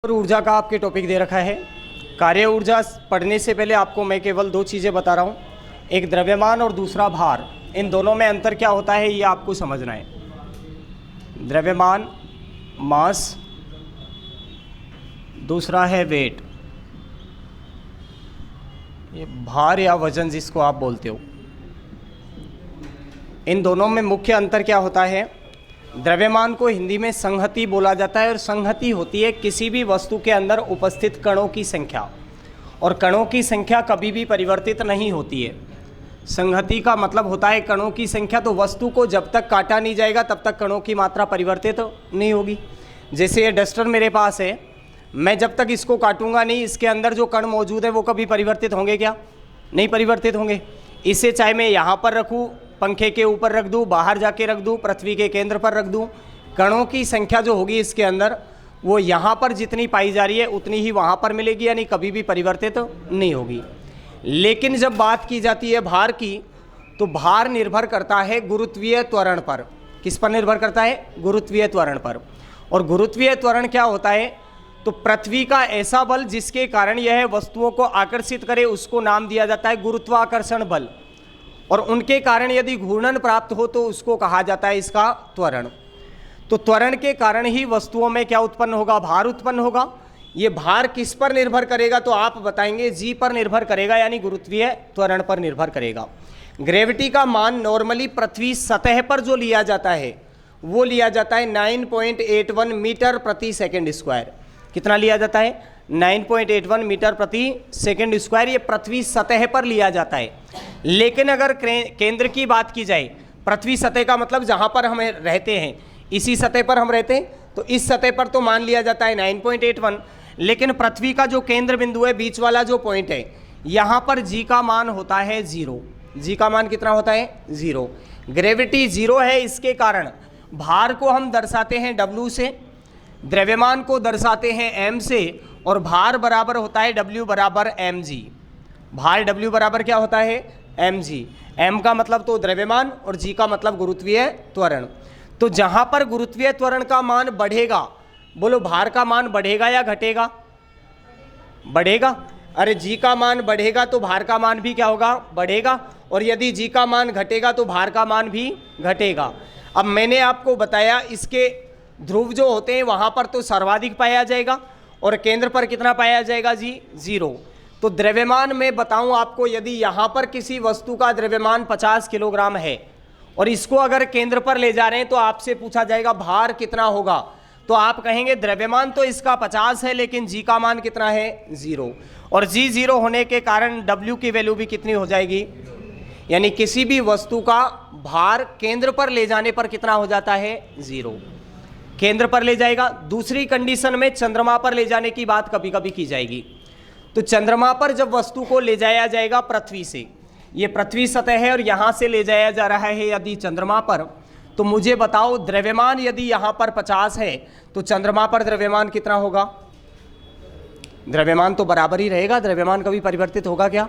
और ऊर्जा का आपके टॉपिक दे रखा है। कार्य ऊर्जा पढ़ने से पहले आपको मैं केवल दो चीज़ें बता रहा हूँ, एक द्रव्यमान और दूसरा भार। इन दोनों में अंतर क्या होता है ये आपको समझना है। द्रव्यमान मास, दूसरा है वेट, ये भार या वजन जिसको आप बोलते हो। इन दोनों में मुख्य अंतर क्या होता है। द्रव्यमान को हिंदी में संहति बोला जाता है और संहति होती है किसी भी वस्तु के अंदर उपस्थित कणों की संख्या, और कणों की संख्या कभी भी परिवर्तित नहीं होती है। संहति का मतलब होता है कणों की संख्या, तो वस्तु को जब तक काटा नहीं जाएगा तब तक कणों की मात्रा परिवर्तित नहीं होगी। जैसे ये डस्टर मेरे पास है, मैं जब तक इसको काटूंगा नहीं, इसके अंदर जो कण मौजूद है वो कभी परिवर्तित होंगे क्या? नहीं परिवर्तित होंगे। इसे चाहे मैं यहाँ पर रखूँ, पंखे के ऊपर रख दूँ, बाहर जाके रख दूँ, पृथ्वी के केंद्र पर रख दूँ, कणों की संख्या जो होगी इसके अंदर वो यहाँ पर जितनी पाई जा रही है उतनी ही वहाँ पर मिलेगी, यानी कभी भी परिवर्तित नहीं होगी। लेकिन जब बात की जाती है भार की, तो भार निर्भर करता है गुरुत्वीय त्वरण पर। किस पर निर्भर करता है? गुरुत्वीय त्वरण पर। और गुरुत्वीय त्वरण क्या होता है? तो पृथ्वी का ऐसा बल जिसके कारण यह वस्तुओं को आकर्षित करे उसको नाम दिया जाता है गुरुत्वाकर्षण बल, और उनके कारण यदि घूर्णन प्राप्त हो तो उसको कहा जाता है इसका त्वरण। तो त्वरण के कारण ही वस्तुओं में क्या उत्पन्न होगा? भार उत्पन्न होगा। ये भार किस पर निर्भर करेगा? तो आप बताएंगे जी पर निर्भर करेगा, यानी गुरुत्वीय त्वरण पर निर्भर करेगा। ग्रेविटी का मान नॉर्मली पृथ्वी सतह पर जो लिया जाता है वो लिया जाता है 9.81 मीटर प्रति सेकंड स्क्वायर। कितना लिया जाता है? 9.81 मीटर प्रति सेकंड स्क्वायर। ये पृथ्वी सतह पर लिया जाता है। लेकिन अगर केंद्र की बात की जाए, पृथ्वी सतह का मतलब जहाँ पर हम रहते हैं, इसी सतह पर हम रहते हैं, तो इस सतह पर तो मान लिया जाता है 9.81, लेकिन पृथ्वी का जो केंद्र बिंदु है, बीच वाला जो पॉइंट है, यहाँ पर जी का मान होता है 0। जी का मान कितना होता है? 0। ग्रेविटी 0 है, इसके कारण भार को हम दर्शाते हैं W से, द्रव्यमान को दर्शाते हैं m से, और भार बराबर होता है W बराबर mg। भार W बराबर क्या होता है? mg। m का मतलब तो द्रव्यमान और g का मतलब गुरुत्वीय त्वरण। तो जहाँ पर गुरुत्वीय त्वरण का मान बढ़ेगा, बोलो भार का मान बढ़ेगा या घटेगा? बढ़ेगा। अरे जी का मान बढ़ेगा तो भार का मान भी क्या होगा? बढ़ेगा। और यदि जी का मान घटेगा तो भार का मान भी घटेगा। अब मैंने आपको बताया इसके ध्रुव जो होते हैं वहाँ पर तो सर्वाधिक पाया जाएगा, और केंद्र पर कितना पाया जाएगा जी? 0। तो द्रव्यमान में बताऊं आपको, यदि यहाँ पर किसी वस्तु का द्रव्यमान 50 किलोग्राम है और इसको अगर केंद्र पर ले जा रहे हैं तो आपसे पूछा जाएगा भार कितना होगा, तो आप कहेंगे द्रव्यमान तो इसका 50 है लेकिन जी का मान कितना है? 0। और जी 0 होने के कारण W की वैल्यू भी कितनी हो जाएगी? यानी किसी भी वस्तु का भार केंद्र पर ले जाने पर कितना हो जाता है? 0। केंद्र पर ले जाएगा। दूसरी कंडीशन में चंद्रमा पर ले जाने की बात कभी कभी की जाएगी। तो चंद्रमा पर जब वस्तु को ले जाया जाएगा पृथ्वी से, ये पृथ्वी सतह है और यहाँ से ले जाया जा रहा है यदि चंद्रमा पर, तो मुझे बताओ द्रव्यमान यदि यहाँ पर 50 है तो चंद्रमा पर द्रव्यमान कितना होगा? द्रव्यमान तो बराबर ही रहेगा। द्रव्यमान कभी परिवर्तित होगा क्या?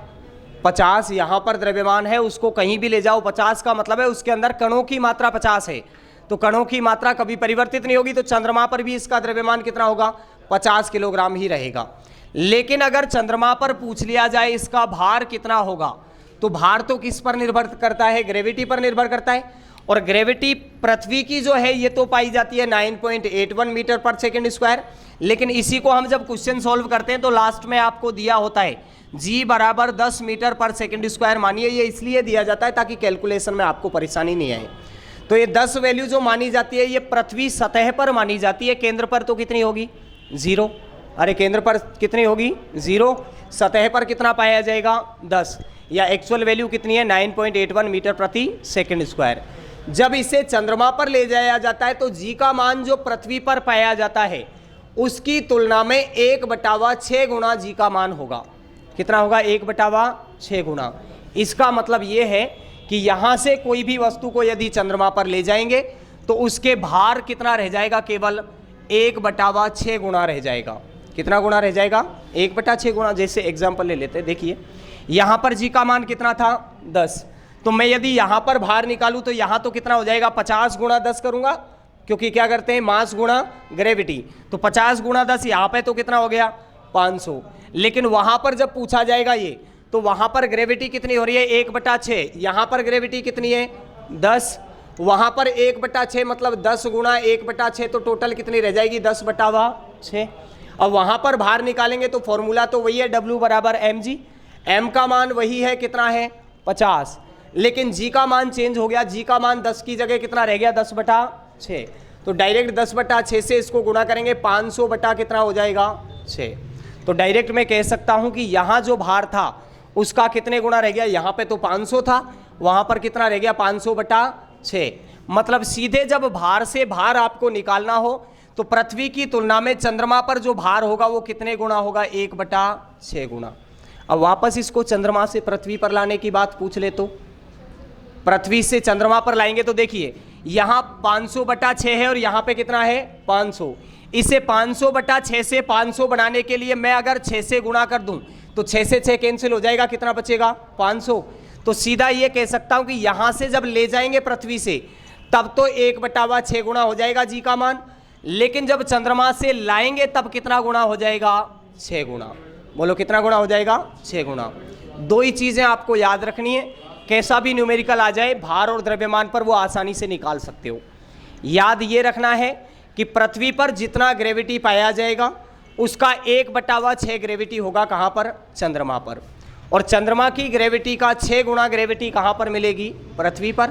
50 यहाँ पर द्रव्यमान है, उसको कहीं भी ले जाओ, 50 का मतलब है उसके अंदर कणों की मात्रा 50 है, तो कणों की मात्रा कभी परिवर्तित नहीं होगी। तो चंद्रमा पर भी इसका द्रव्यमान कितना होगा? 50 किलोग्राम ही रहेगा। लेकिन अगर चंद्रमा पर पूछ लिया जाए इसका भार कितना होगा, तो भार तो किस पर निर्भर करता है? ग्रेविटी पर निर्भर करता है। और ग्रेविटी पृथ्वी की जो है ये तो पाई जाती है 9.81 मीटर पर सेकेंड स्क्वायर, लेकिन इसी को हम जब क्वेश्चन सॉल्व करते हैं तो लास्ट में आपको दिया होता है जी बराबर 10 मीटर पर सेकेंड स्क्वायर। मानिए ये इसलिए दिया जाता है ताकि कैलकुलेशन में आपको परेशानी नहीं आए। तो ये 10 वैल्यू जो मानी जाती है ये पृथ्वी सतह पर मानी जाती है, केंद्र पर तो कितनी होगी? 0। अरे केंद्र पर कितनी होगी? 0। सतह पर कितना पाया जाएगा? 10, या एक्चुअल वैल्यू कितनी है? 9.81 मीटर प्रति सेकंड स्क्वायर। जब इसे चंद्रमा पर ले जाया जाता है तो जी का मान जो पृथ्वी पर पाया जाता है उसकी तुलना में 1/6 गुना जी का मान होगा। कितना होगा? 1/6 गुना। इसका मतलब ये है कि यहाँ से कोई भी वस्तु को यदि चंद्रमा पर ले जाएंगे तो उसके भार कितना रह जाएगा? केवल 1/6 गुना रह जाएगा। कितना गुना रह जाएगा? 1/6 गुना। जैसे एग्जाम्पल ले लेते हैं, देखिए यहाँ पर जी का मान कितना था? 10। तो मैं यदि यहाँ पर भार निकालूँ तो यहाँ तो कितना हो जाएगा? 50 गुणा 10 करूँगा क्योंकि क्या करते हैं, मास गुणा ग्रेविटी। तो 50 गुणा 10 यहाँ पे तो कितना हो गया, 500। लेकिन वहां पर जब पूछा जाएगा ये, तो वहां पर ग्रेविटी कितनी हो रही है, 1/6। यहाँ पर ग्रेविटी कितनी है, 10। वहां पर 1/6 मतलब 10 गुणा 1/6, तो टोटल कितनी रह जाएगी, 10/6। अब वहां पर भार निकालेंगे तो फॉर्मूला तो वही है, W बराबर mg। m का मान वही है, कितना है, 50, लेकिन g का मान चेंज हो गया। g का मान 10 की जगह कितना रह गया, 10/6। तो डायरेक्ट 10/6 से इसको गुणा करेंगे, 500 बटा कितना हो जाएगा, 6। तो डायरेक्ट मैं कह सकता हूं कि यहां जो भार था उसका कितने गुणा रह गया, यहां पे तो 500 था, वहां पर कितना रह गया, 500/6। मतलब सीधे जब भार से भार आपको निकालना हो तो पृथ्वी की तुलना में चंद्रमा पर जो भार होगा वो कितने गुना होगा, 1/6 गुना। अब वापस इसको चंद्रमा से पृथ्वी पर लाने की बात पूछ ले, तो पृथ्वी से चंद्रमा पर लाएंगे तो देखिए यहां 500/6 है और यहां पे कितना है, 500। इसे 500/6 से 500 बनाने के लिए मैं अगर 6 से गुणा कर दूं तो 6 से 6 कैंसिल हो जाएगा, कितना बचेगा, 500। तो सीधा ये कह सकता हूं कि यहां से जब ले जाएंगे पृथ्वी से तब तो 1/6 गुणा हो जाएगा जी का मान, लेकिन जब चंद्रमा से लाएंगे तब कितना गुणा हो जाएगा, 6 गुणा। बोलो कितना गुणा हो जाएगा, 6 गुणा। दो ही चीजें आपको याद रखनी है, कैसा भी न्यूमेरिकल आ जाए भार और द्रव्यमान पर वो आसानी से निकाल सकते हो। याद ये रखना है कि पृथ्वी पर जितना ग्रेविटी पाया जाएगा उसका 1/6 ग्रेविटी होगा कहाँ पर, चंद्रमा पर। और चंद्रमा की ग्रेविटी का 6 गुणा ग्रेविटी कहाँ पर मिलेगी, पृथ्वी पर।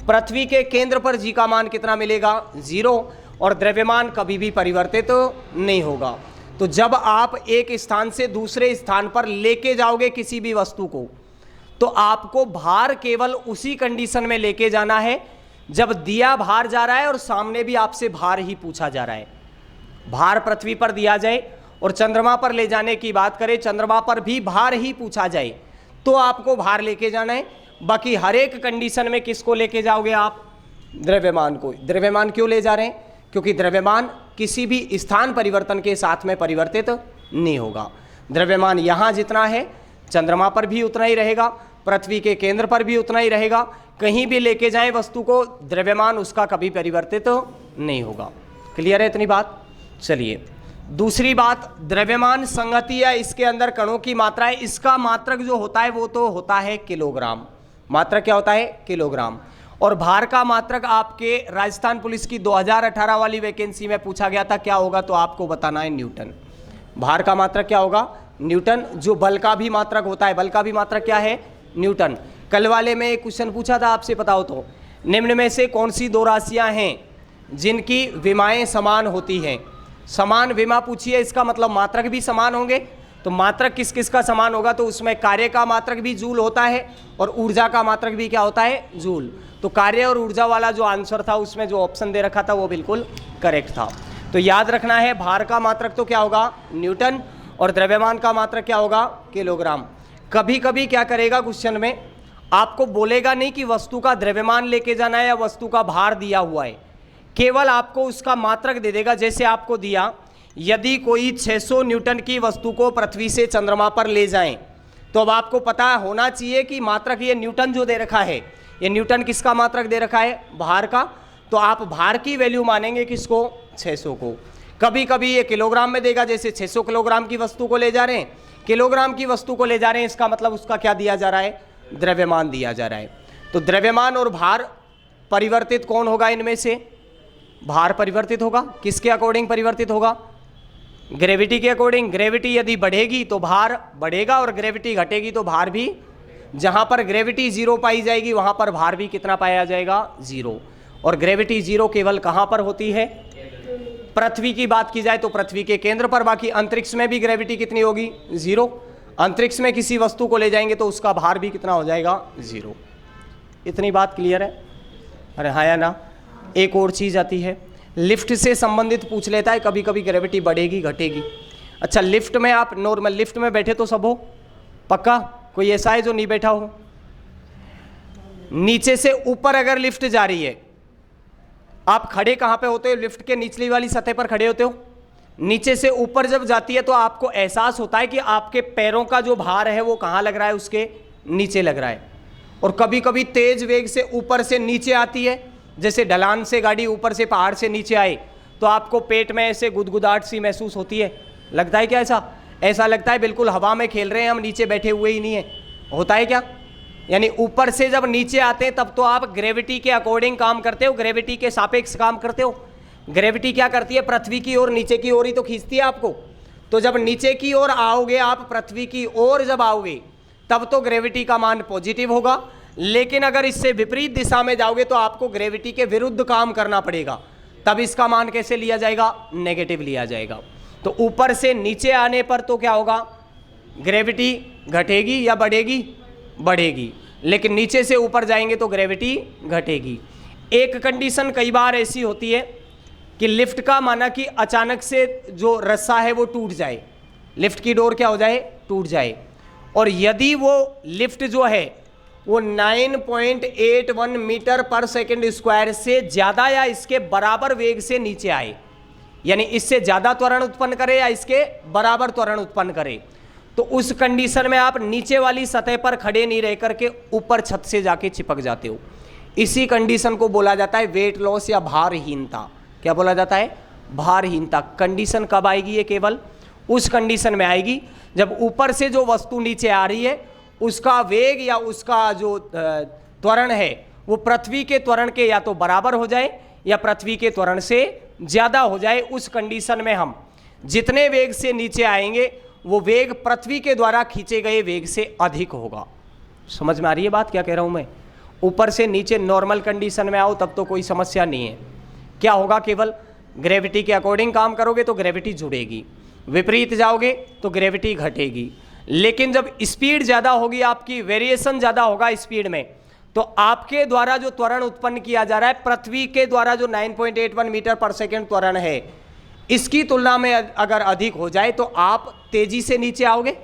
पृथ्वी के केंद्र पर जी का मान कितना मिलेगा, 0। और द्रव्यमान कभी भी परिवर्तित तो नहीं होगा। तो जब आप एक स्थान से दूसरे स्थान पर लेके जाओगे किसी भी वस्तु को, तो आपको भार केवल उसी कंडीशन में लेके जाना है जब दिया भार जा रहा है और सामने भी आपसे भार ही पूछा जा रहा है। भार पृथ्वी पर दिया जाए और चंद्रमा पर ले जाने की बात करें, चंद्रमा पर भी भार ही पूछा जाए तो आपको भार लेके जाना है। बाकी हर एक कंडीशन में किसको लेके जाओगे आप, द्रव्यमान को। द्रव्यमान क्यों ले जा रहे हैं, क्योंकि द्रव्यमान किसी भी स्थान परिवर्तन के साथ में परिवर्तित नहीं होगा। द्रव्यमान यहाँ जितना है चंद्रमा पर भी उतना ही रहेगा, पृथ्वी के केंद्र पर भी उतना ही रहेगा। कहीं भी लेके जाएं वस्तु को, द्रव्यमान उसका कभी परिवर्तित नहीं होगा। क्लियर है इतनी बात। चलिए दूसरी बात, द्रव्यमान संगति है, इसके अंदर कणों की मात्रा है। इसका मात्रक जो होता है वो तो होता है किलोग्राम। मात्रक क्या होता है, किलोग्राम। और भार का मात्रक आपके राजस्थान पुलिस की 2018 वाली वैकेंसी में पूछा गया था, क्या होगा, तो आपको बताना है न्यूटन। भार का मात्रक क्या होगा, न्यूटन। जो बल का भी मात्रक होता है, बल का भी मात्रक क्या है, न्यूटन। कल वाले में एक क्वेश्चन पूछा था आपसे, पता हो तो, निम्न में से कौन सी दो राशियां हैं जिनकी विमाएं समान होती हैं। समान विमा पूछिए, इसका मतलब मात्रक भी समान होंगे। तो मात्रक किस किस का समान होगा, तो उसमें कार्य का मात्रक भी जूल होता है और ऊर्जा का मात्रक भी क्या होता है, जूल। तो कार्य और ऊर्जा वाला जो आंसर था उसमें जो ऑप्शन दे रखा था वो बिल्कुल करेक्ट था। तो याद रखना है, भार का मात्रक तो क्या होगा, न्यूटन, और द्रव्यमान का मात्रक क्या होगा, किलोग्राम। कभी कभी क्या करेगा क्वेश्चन में, आपको बोलेगा नहीं कि वस्तु का द्रव्यमान लेके जाना है या वस्तु का भार दिया हुआ है, केवल आपको उसका मात्रक दे देगा। जैसे आपको दिया, यदि कोई 600 न्यूटन की वस्तु को पृथ्वी से चंद्रमा पर ले जाएं, तो अब आपको पता होना चाहिए कि मात्रक ये न्यूटन जो दे रखा है, ये न्यूटन किसका मात्रक दे रखा है, भार का। तो आप भार की वैल्यू मानेंगे किसको, 600 को। कभी कभी ये किलोग्राम में देगा, जैसे 600 किलोग्राम की वस्तु को ले जा रहे हैं, किलोग्राम की वस्तु को ले जा रहे हैं, इसका मतलब उसका क्या दिया जा रहा है, द्रव्यमान दिया जा रहा है। तो द्रव्यमान और भार परिवर्तित कौन होगा इनमें से, भार परिवर्तित होगा। किसके अकॉर्डिंग परिवर्तित होगा, ग्रेविटी के अकॉर्डिंग। ग्रेविटी यदि बढ़ेगी तो भार बढ़ेगा और ग्रेविटी घटेगी तो भार भी। जहां पर ग्रेविटी 0 पाई जाएगी वहां पर भार भी कितना पाया जाएगा, 0। और ग्रेविटी 0 केवल कहां पर होती है, पृथ्वी की बात की जाए तो पृथ्वी के केंद्र पर। बाकी अंतरिक्ष में भी ग्रेविटी कितनी होगी, 0। अंतरिक्ष में किसी वस्तु को ले जाएंगे तो उसका भार भी कितना हो जाएगा, 0। इतनी बात क्लियर है, अरे हाँ या ना। एक और चीज आती है, लिफ्ट से संबंधित पूछ लेता है, कभी कभी ग्रेविटी बढ़ेगी घटेगी। अच्छा, लिफ्ट में आप नॉर्मल लिफ्ट में बैठे तो सब हो, पक्का कोई ऐसा है जो नहीं बैठा हो। नीचे से ऊपर अगर लिफ्ट जा रही है, आप खड़े कहां पे होते हो, लिफ्ट के निचली वाली सतह पर खड़े होते हो। नीचे से ऊपर जब जाती है तो आपको एहसास होता है कि आपके पैरों का जो भार है वो कहां लग रहा है, उसके नीचे लग रहा है। और कभी कभी तेज वेग से ऊपर से नीचे आती है जैसे ढलान से गाड़ी ऊपर से पहाड़ से नीचे आए तो आपको पेट में ऐसे गुदगुदाहट सी महसूस होती है, लगता है क्या ऐसा लगता है बिल्कुल हवा में खेल रहे हैं हम, नीचे बैठे हुए ही नहीं है, होता है क्या? यानी ऊपर से जब नीचे आते हैं तब तो आप ग्रेविटी के अकॉर्डिंग काम करते हो, ग्रेविटी के सापेक्ष काम करते हो। ग्रेविटी क्या करती है? पृथ्वी की ओर, नीचे की ओर ही तो खींचती है आपको। तो जब नीचे की ओर आओगे आप, पृथ्वी की ओर जब आओगे तब तो ग्रेविटी का मान पॉजिटिव होगा, लेकिन अगर इससे विपरीत दिशा में जाओगे तो आपको ग्रेविटी के विरुद्ध काम करना पड़ेगा, तब इसका मान कैसे लिया जाएगा? नेगेटिव लिया जाएगा। तो ऊपर से नीचे आने पर तो क्या होगा? ग्रेविटी घटेगी या बढ़ेगी? बढ़ेगी। लेकिन नीचे से ऊपर जाएंगे तो ग्रेविटी घटेगी। एक कंडीशन कई बार ऐसी होती है कि लिफ्ट का माना कि अचानक से जो रस्सा है वो टूट जाए, लिफ्ट की डोर क्या हो जाए? टूट जाए। और यदि वो लिफ्ट जो है वो 9.81 मीटर पर सेकंड स्क्वायर से ज़्यादा या इसके बराबर वेग से नीचे आए, यानी इससे ज़्यादा त्वरण उत्पन्न करे या इसके बराबर त्वरण उत्पन्न करे, तो उस कंडीशन में आप नीचे वाली सतह पर खड़े नहीं रह करके ऊपर छत से जाके चिपक जाते हो। इसी कंडीशन को बोला जाता है वेट लॉस या भारहीनता। क्या बोला जाता है? भारहीनता। कंडीशन कब आएगी? ये केवल उस कंडीशन में आएगी जब ऊपर से जो वस्तु नीचे आ रही है उसका वेग या उसका जो त्वरण है वो पृथ्वी के त्वरण के या तो बराबर हो जाए या पृथ्वी के त्वरण से ज़्यादा हो जाए। उस कंडीशन में हम जितने वेग से नीचे आएंगे वो वेग पृथ्वी के द्वारा खींचे गए वेग से अधिक होगा। समझ में आ रही है बात क्या कह रहा हूं मैं? ऊपर से नीचे नॉर्मल कंडीशन में आओ तब तो कोई समस्या नहीं है। क्या होगा? केवल ग्रेविटी के अकॉर्डिंग काम करोगे तो ग्रेविटी जुड़ेगी, विपरीत जाओगे तो ग्रेविटी घटेगी। लेकिन जब स्पीड ज़्यादा होगी, आपकी वेरिएशन ज़्यादा होगा स्पीड में, तो आपके द्वारा जो त्वरण उत्पन्न किया जा रहा है पृथ्वी के द्वारा जो 9.81 मीटर पर सेकेंड त्वरण है, इसकी तुलना में अगर अधिक हो जाए तो आप तेजी से नीचे आओगे।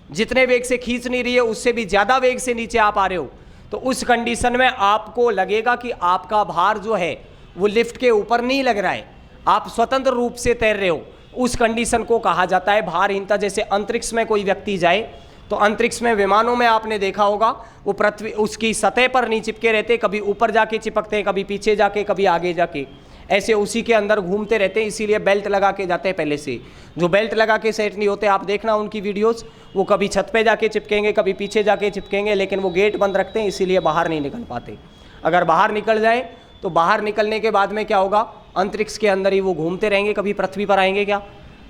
जितने वेग से खींच नहीं रही है उससे भी ज़्यादा वेग से नीचे आप आ रहे हो, तो उस कंडीशन में आपको लगेगा कि आपका भार जो है वो लिफ्ट के ऊपर नहीं लग रहा है, आप स्वतंत्र रूप से तैर रहे हो। उस कंडीशन को कहा जाता है भारहीनता। जैसे अंतरिक्ष में कोई व्यक्ति जाए तो अंतरिक्ष में विमानों में आपने देखा होगा वो पृथ्वी उसकी सतह पर नहीं चिपके रहते, कभी ऊपर जाके चिपकते हैं, कभी पीछे जाके, कभी आगे जाके, ऐसे उसी के अंदर घूमते रहते हैं। इसीलिए बेल्ट लगा के जाते हैं पहले से। जो बेल्ट लगा के सेट नहीं होते, आप देखना उनकी वीडियोस, वो कभी छत पे जाके चिपकेंगे, कभी पीछे जाके चिपकेंगे, लेकिन वो गेट बंद रखते हैं इसीलिए बाहर नहीं निकल पाते। अगर बाहर निकल जाए तो बाहर निकलने के बाद में क्या होगा? अंतरिक्ष के अंदर ही वो घूमते रहेंगे, कभी पृथ्वी पर आएंगे क्या?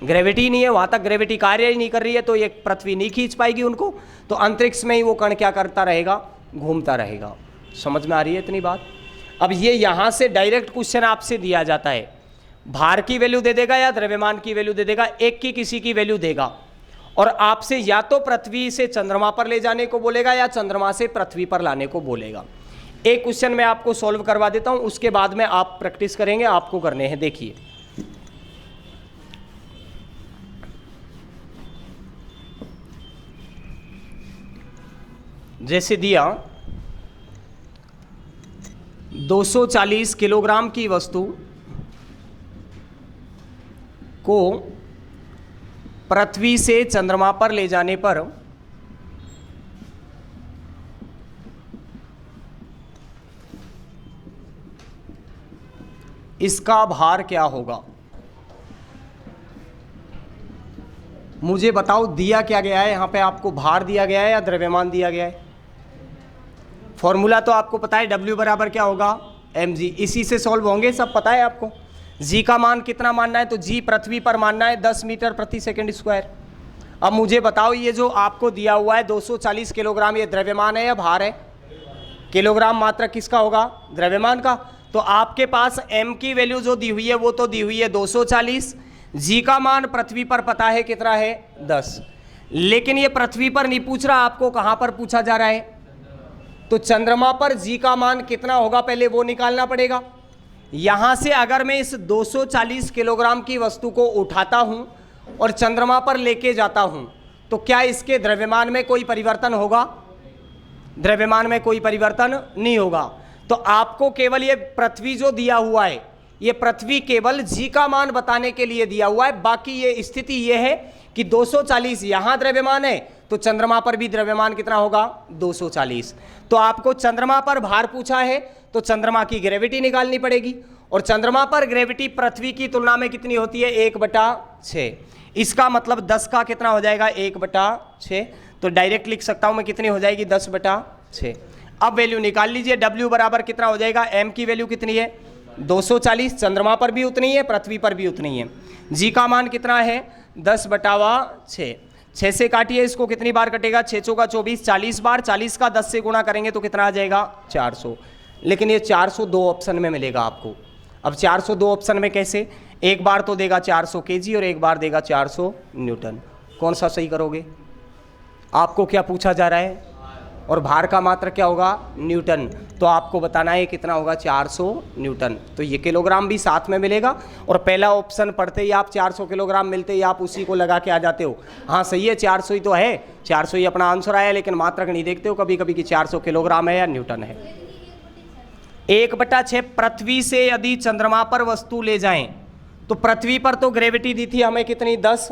ग्रेविटी नहीं है वहाँ तक, ग्रेविटी कार्य ही नहीं कर रही है, तो ये पृथ्वी नहीं खींच पाएगी उनको, तो अंतरिक्ष में ही वो कण क्या करता रहेगा? घूमता रहेगा। समझ में आ रही है इतनी बात? अब ये यहाँ से डायरेक्ट क्वेश्चन आपसे दिया जाता है, भार की वैल्यू दे देगा या द्रव्यमान की वैल्यू दे देगा, एक की किसी की वैल्यू देगा, और आपसे या तो पृथ्वी से चंद्रमा पर ले जाने को बोलेगा या चंद्रमा से पृथ्वी पर लाने को बोलेगा। एक क्वेश्चन मैं आपको सॉल्व करवा देता हूं, उसके बाद में आप प्रैक्टिस करेंगे, आपको करने हैं। देखिए, जैसे दिया 240 किलोग्राम की वस्तु को पृथ्वी से चंद्रमा पर ले जाने पर इसका भार क्या होगा? मुझे बताओ, दिया क्या गया है यहाँ पे? आपको भार दिया गया है या द्रव्यमान दिया गया है? फॉर्मूला तो आपको पता है, W बराबर क्या होगा? mg। इसी से सॉल्व होंगे, सब पता है आपको। g का मान कितना मानना है? तो g पृथ्वी पर मानना है 10 मीटर प्रति सेकंड स्क्वायर। अब मुझे बताओ, ये जो आपको दिया हुआ है 240 किलोग्राम, ये द्रव्यमान है या भार है? किलोग्राम मात्रक किसका होगा? द्रव्यमान का। तो आपके पास m की वैल्यू जो दी हुई है वो तो दी हुई है 240, g का मान पृथ्वी पर पता है कितना है? 10। लेकिन ये पृथ्वी पर नहीं पूछ रहा, आपको कहाँ पर पूछा जा रहा है? तो चंद्रमा पर g का मान कितना होगा पहले वो निकालना पड़ेगा। यहां से अगर मैं इस 240 किलोग्राम की वस्तु को उठाता हूं और चंद्रमा पर लेके जाता हूं तो क्या इसके द्रव्यमान में कोई परिवर्तन होगा? द्रव्यमान में कोई परिवर्तन नहीं होगा। तो आपको केवल ये पृथ्वी जो दिया हुआ है, ये पृथ्वी केवल g का मान बताने के लिए दिया हुआ है। बाकी ये स्थिति ये है कि 240 यहां द्रव्यमान है तो चंद्रमा पर भी द्रव्यमान कितना होगा 240। तो आपको चंद्रमा पर भार पूछा है तो चंद्रमा की ग्रेविटी निकालनी पड़ेगी, और चंद्रमा पर ग्रेविटी पृथ्वी की तुलना में कितनी होती है 1/6। इसका मतलब 10 का कितना हो जाएगा 1/6, तो डायरेक्ट लिख सकता हूं मैं कितनी हो जाएगी 10/6। अब वैल्यू निकाल लीजिए, W बराबर कितना हो जाएगा, M की वैल्यू कितनी है 240, चंद्रमा पर भी उतनी है पृथ्वी पर भी उतनी है। G का मान कितना है 10/6। 6 से काटिए इसको, कितनी बार कटेगा 6 चौका 24, 40 बार, 40 का 10 से गुणा करेंगे तो कितना आ जाएगा 400। लेकिन ये 400 दो ऑप्शन में मिलेगा आपको। अब 400 दो ऑप्शन में कैसे, एक बार तो देगा 400 केजी और एक बार देगा 400 न्यूटन, कौन सा सही करोगे? आपको क्या पूछा जा रहा है, और भार का मात्रा क्या होगा न्यूटन, तो आपको बताना है कितना होगा 400 न्यूटन। तो ये किलोग्राम भी साथ में मिलेगा, और पहला ऑप्शन पढ़ते ही आप 400 किलोग्राम मिलते ही आप उसी को लगा के आ जाते हो। हाँ सही है 400 ही तो है, 400 ही अपना आंसर आया, लेकिन मात्रक नहीं देखते हो कभी कभी कि 400 किलोग्राम है या न्यूटन है। 1/6 पृथ्वी से यदि चंद्रमा पर वस्तु ले जाएं तो पृथ्वी पर तो ग्रेविटी दी थी हमें कितनी 10,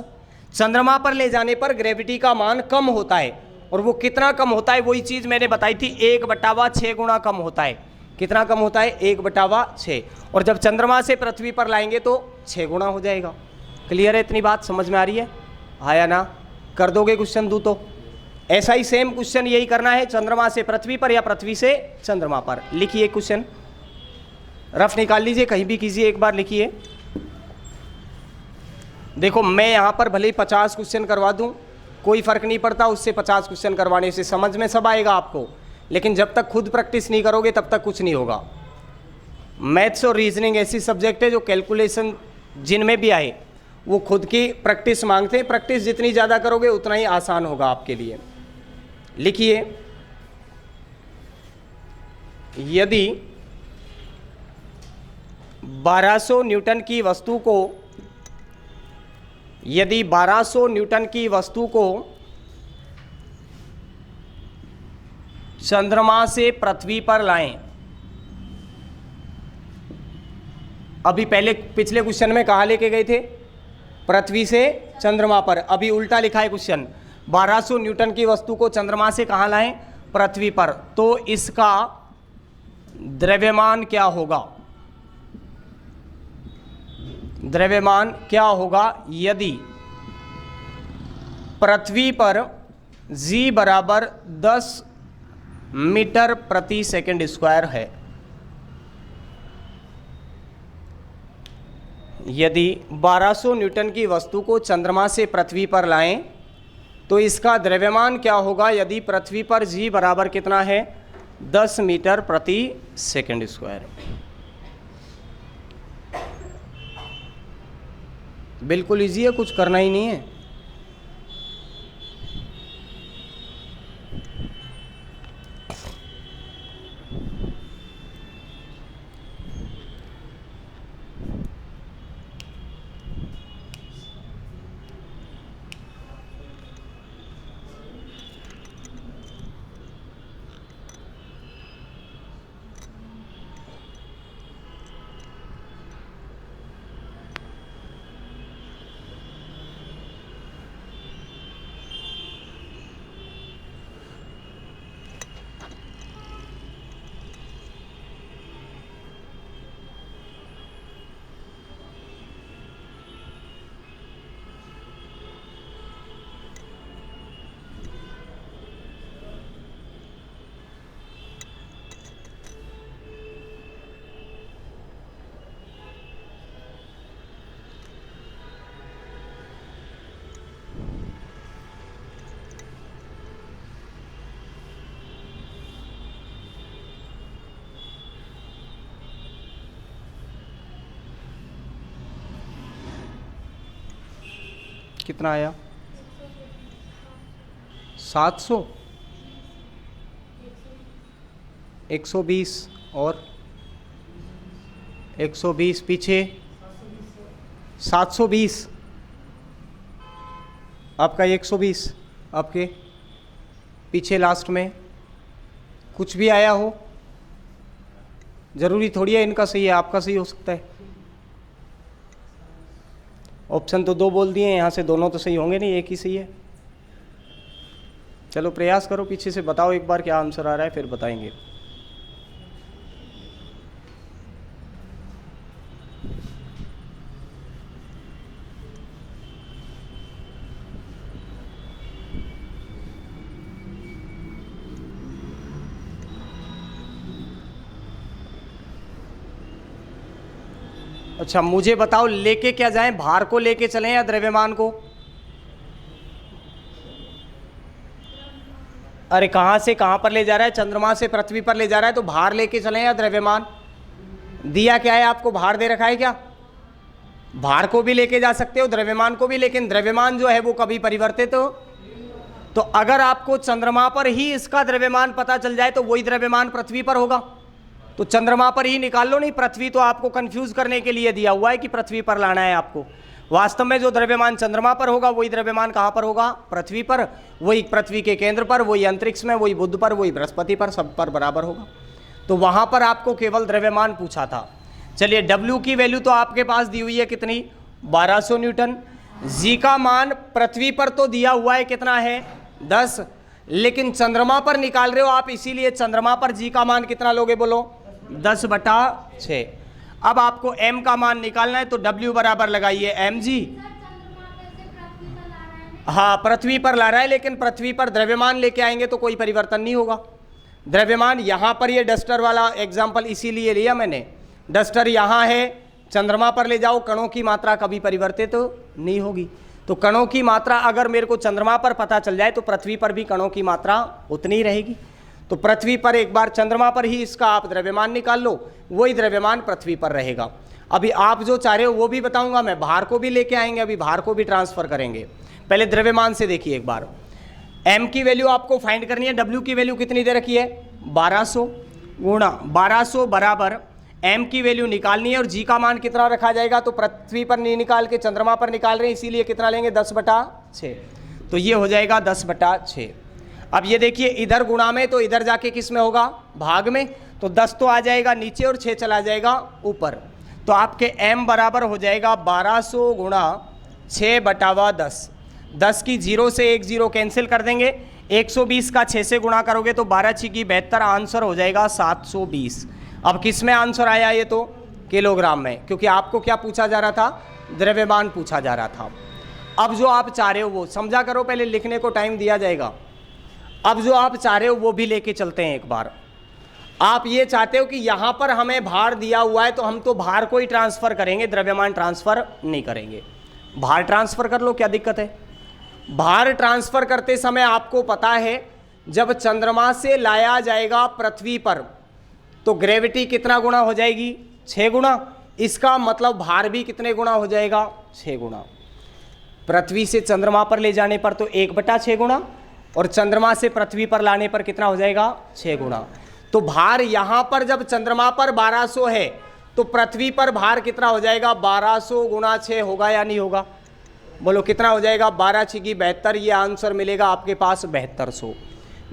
चंद्रमा पर ले जाने पर ग्रेविटी का मान कम होता है, और वो कितना कम होता है वही चीज मैंने बताई थी 1/6 गुना कम होता है। कितना कम होता है 1/6, और जब चंद्रमा से पृथ्वी पर लाएंगे तो 6 गुना हो जाएगा। क्लियर है, इतनी बात समझ में आ रही है, हाँ या ना? कर दोगे क्वेश्चन दूँ तो? ऐसा ही सेम क्वेश्चन यही करना है, चंद्रमा से पृथ्वी पर या पृथ्वी से चंद्रमा पर। लिखिए क्वेश्चन, रफ निकाल लीजिए, कहीं भी कीजिए, एक बार लिखिए। देखो मैं यहाँ पर भले ही 50 क्वेश्चन करवा दूँ, कोई फर्क नहीं पड़ता, उससे 50 क्वेश्चन करवाने से समझ में सब आएगा आपको, लेकिन जब तक खुद प्रैक्टिस नहीं करोगे तब तक कुछ नहीं होगा। मैथ्स और रीजनिंग ऐसी सब्जेक्ट है जो कैलकुलेशन जिनमें भी आए वो खुद की प्रैक्टिस मांगते हैं। प्रैक्टिस जितनी ज़्यादा करोगे उतना ही आसान होगा आपके लिए। लिखिए, यदि 1200 न्यूटन की वस्तु को, यदि 1200 न्यूटन की वस्तु को चंद्रमा से पृथ्वी पर लाएं, अभी पहले पिछले क्वेश्चन में कहाँ लेके गए थे, पृथ्वी से चंद्रमा पर, अभी उल्टा लिखा है क्वेश्चन, 1200 न्यूटन की वस्तु को चंद्रमा से कहाँ लाएं, पृथ्वी पर, तो इसका द्रव्यमान क्या होगा, द्रव्यमान क्या होगा यदि पृथ्वी पर g बराबर 10 मीटर प्रति सेकंड स्क्वायर है। यदि 1200 न्यूटन की वस्तु को चंद्रमा से पृथ्वी पर लाएं तो इसका द्रव्यमान क्या होगा यदि पृथ्वी पर g बराबर कितना है 10 मीटर प्रति सेकंड स्क्वायर। बिल्कुल इजी है, कुछ करना ही नहीं है। कितना आया 700, 120 और 120 पीछे 720, आपका 120, आपके पीछे लास्ट में कुछ भी आया हो, ज़रूरी थोड़ी है इनका सही है आपका सही हो सकता है। ऑप्शन तो 2 बोल दिए, यहाँ से दोनों तो सही होंगे नहीं, एक ही सही है। चलो प्रयास करो, पीछे से बताओ एक बार क्या आंसर आ रहा है, फिर बताएंगे। अच्छा मुझे बताओ, लेके क्या जाएं, भार को लेके चलें या द्रव्यमान को? अरे कहाँ से कहाँ पर ले जा रहा है? चंद्रमा से पृथ्वी पर ले जा रहा है, तो भार लेके चलें या द्रव्यमान? दिया क्या है आपको? भार दे रखा है क्या? भार को भी लेके जा सकते हो, द्रव्यमान को भी, लेकिन द्रव्यमान जो है वो कभी परिवर्तित हो। तो अगर आपको चंद्रमा पर ही इसका द्रव्यमान पता चल जाए तो वही द्रव्यमान पृथ्वी पर होगा, तो चंद्रमा पर ही निकाल लो। नहीं, पृथ्वी तो आपको कंफ्यूज करने के लिए दिया हुआ है कि पृथ्वी पर लाना है आपको। वास्तव में जो द्रव्यमान चंद्रमा पर होगा वही द्रव्यमान कहाँ पर होगा? पृथ्वी पर। वही पृथ्वी के केंद्र पर, वही अंतरिक्ष में, वही बुध पर, वही बृहस्पति पर, सब पर बराबर होगा। तो वहाँ पर आपको केवल द्रव्यमान पूछा था। चलिए W की वैल्यू तो आपके पास दी हुई है कितनी? 1200 न्यूटन। G का मान पृथ्वी पर तो दिया हुआ है कितना है? 10। लेकिन चंद्रमा पर निकाल रहे हो आप, इसीलिए चंद्रमा पर G का मान कितना लोगे बोलो? 10/6। अब आपको M का मान निकालना है तो W बराबर लगाइए mg। हाँ पृथ्वी पर ला रहा है, लेकिन पृथ्वी पर द्रव्यमान लेके आएंगे तो कोई परिवर्तन नहीं होगा। द्रव्यमान यहाँ पर, ये डस्टर वाला एग्जाम्पल इसीलिए लिया मैंने। डस्टर यहाँ है, चंद्रमा पर ले जाओ, कणों की मात्रा कभी परिवर्तित तो नहीं होगी। तो कणों की मात्रा अगर मेरे को चंद्रमा पर पता चल जाए तो पृथ्वी पर भी कणों की मात्रा उतनी ही रहेगी। तो पृथ्वी पर एक बार चंद्रमा पर ही इसका आप द्रव्यमान निकाल लो, वही द्रव्यमान पृथ्वी पर रहेगा। अभी आप जो चाह रहे हो वो भी बताऊंगा मैं, भार को भी लेके आएंगे, अभी भार को भी ट्रांसफर करेंगे। पहले द्रव्यमान से देखिए एक बार। m की वैल्यू आपको फाइंड करनी है, w की वैल्यू कितनी दे रखी है? 1200 गुणा 1200 बराबर m की वैल्यू निकालनी है, और g का मान कितना रखा जाएगा? तो पृथ्वी पर नहीं निकाल के चंद्रमा पर निकाल रहे हैं, इसीलिए कितना लेंगे? 10/6। तो ये हो जाएगा 10/6। अब ये देखिए, इधर गुणा में तो इधर जाके किस में होगा? भाग में। तो 10 तो आ जाएगा नीचे और 6 चला जाएगा ऊपर। तो आपके m बराबर हो जाएगा 1200 गुणा 6/10। 10 की 0 से 1 0 कैंसिल कर देंगे। 120 का 6 से गुणा करोगे तो 12×6 = 72, आंसर हो जाएगा 720। अब किस में आंसर आया? ये तो किलोग्राम में, क्योंकि आपको क्या पूछा जा रहा था? द्रव्यमान पूछा जा रहा था। अब जो आप चाह रहे हो वो समझा करो, पहले लिखने को टाइम दिया जाएगा। अब जो आप चाह रहे हो वो भी लेके चलते हैं एक बार। आप ये चाहते हो कि यहाँ पर हमें भार दिया हुआ है तो हम तो भार को ही ट्रांसफर करेंगे, द्रव्यमान ट्रांसफर नहीं करेंगे। भार ट्रांसफर कर लो, क्या दिक्कत है? भार ट्रांसफर करते समय आपको पता है जब चंद्रमा से लाया जाएगा पृथ्वी पर तो ग्रेविटी कितना गुना हो जाएगी? 6 गुना। इसका मतलब भार भी कितने गुना हो जाएगा? 6 गुना। पृथ्वी से चंद्रमा पर ले जाने पर तो 1/6 गुना, और चंद्रमा से पृथ्वी पर लाने पर कितना हो जाएगा? 6 गुना। तो भार यहाँ पर जब चंद्रमा पर 1200 है तो पृथ्वी पर भार कितना हो जाएगा? 1200 गुणा 6 होगा या नहीं होगा? बोलो कितना हो जाएगा? 12×6 = 72। ये आंसर मिलेगा आपके पास 7200